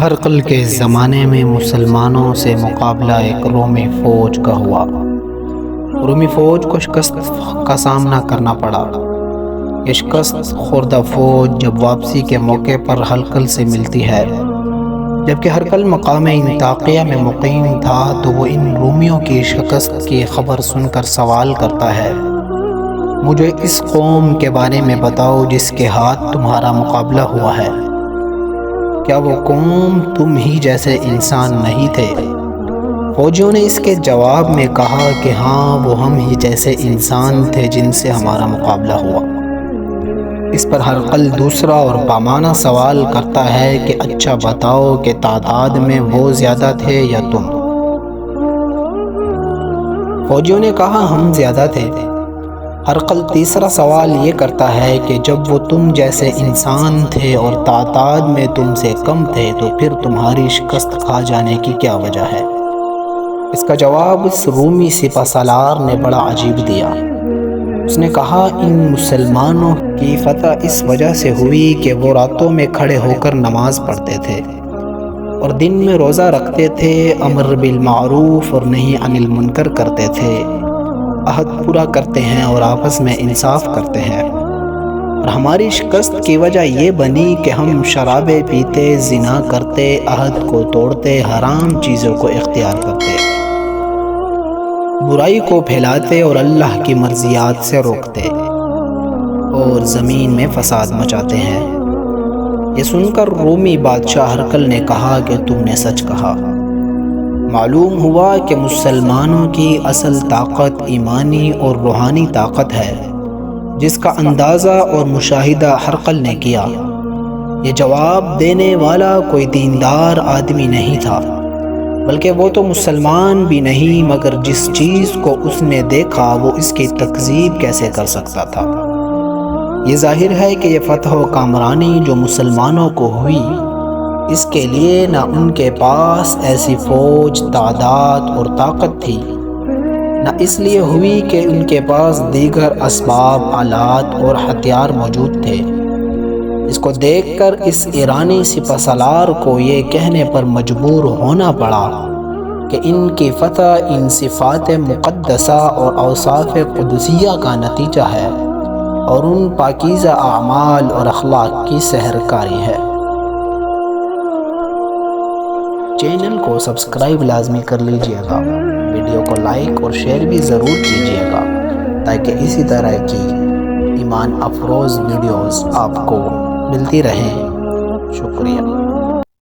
ہرقل کے زمانے میں مسلمانوں سے مقابلہ ایک رومی فوج کا ہوا۔ رومی فوج کو شکست کا سامنا کرنا پڑا۔ یہ شکست خوردہ فوج جب واپسی کے موقع پر ہرقل سے ملتی ہے، جبکہ ہرقل مقام انطاکیہ میں مقیم تھا، تو وہ ان رومیوں کی شکست کی خبر سن کر سوال کرتا ہے، مجھے اس قوم کے بارے میں بتاؤ جس کے ہاتھ تمہارا مقابلہ ہوا ہے۔ کیا وہ قوم تم ہی جیسے انسان نہیں تھے؟ فوجیوں نے اس کے جواب میں کہا کہ ہاں، وہ ہم ہی جیسے انسان تھے جن سے ہمارا مقابلہ ہوا۔ اس پر ہرقل دوسرا اور بامانہ سوال کرتا ہے کہ اچھا بتاؤ کہ تعداد میں وہ زیادہ تھے یا تم؟ فوجیوں نے کہا ہم زیادہ تھے۔ ہرقل تیسرا سوال یہ کرتا ہے کہ جب وہ تم جیسے انسان تھے اور تعداد میں تم سے کم تھے تو پھر تمہاری شکست کھا جانے کی کیا وجہ ہے؟ اس کا جواب اس رومی سپہ سالار نے بڑا عجیب دیا۔ اس نے کہا ان مسلمانوں کی فتح اس وجہ سے ہوئی کہ وہ راتوں میں کھڑے ہو کر نماز پڑھتے تھے اور دن میں روزہ رکھتے تھے، امر بالمعروف اور نہی عن المنکر کرتے تھے، عہد پورا کرتے ہیں اور آپس میں انصاف کرتے ہیں۔ اور ہماری شکست کی وجہ یہ بنی کہ ہم شرابیں پیتے، زنا کرتے، عہد کو توڑتے، حرام چیزوں کو اختیار کرتے، برائی کو پھیلاتے اور اللہ کی مرضیات سے روکتے، اور زمین میں فساد مچاتے ہیں۔ یہ سن کر رومی بادشاہ ہرقل نے کہا کہ تم نے سچ کہا۔ معلوم ہوا کہ مسلمانوں کی اصل طاقت ایمانی اور روحانی طاقت ہے، جس کا اندازہ اور مشاہدہ ہرقل نے کیا۔ یہ جواب دینے والا کوئی دیندار آدمی نہیں تھا، بلکہ وہ تو مسلمان بھی نہیں، مگر جس چیز کو اس نے دیکھا وہ اس کی تکذیب کیسے کر سکتا تھا؟ یہ ظاہر ہے کہ یہ فتح و کامرانی جو مسلمانوں کو ہوئی، اس کے لیے نہ ان کے پاس ایسی فوج، تعداد اور طاقت تھی، نہ اس لیے ہوئی کہ ان کے پاس دیگر اسباب، آلات اور ہتھیار موجود تھے۔ اس کو دیکھ کر اس ایرانی سپہ سالار کو یہ کہنے پر مجبور ہونا پڑا کہ ان کی فتح ان صفات مقدسہ اور اوصاف قدسیہ کا نتیجہ ہے اور ان پاکیزہ اعمال اور اخلاق کی سحرکاری ہے۔ چینل کو سبسکرائب لازمی کر لیجئے گا، ویڈیو کو لائک اور شیئر بھی ضرور کیجئے گا تاکہ اسی طرح کی ایمان افروز ویڈیوز آپ کو ملتی رہیں۔ شکریہ۔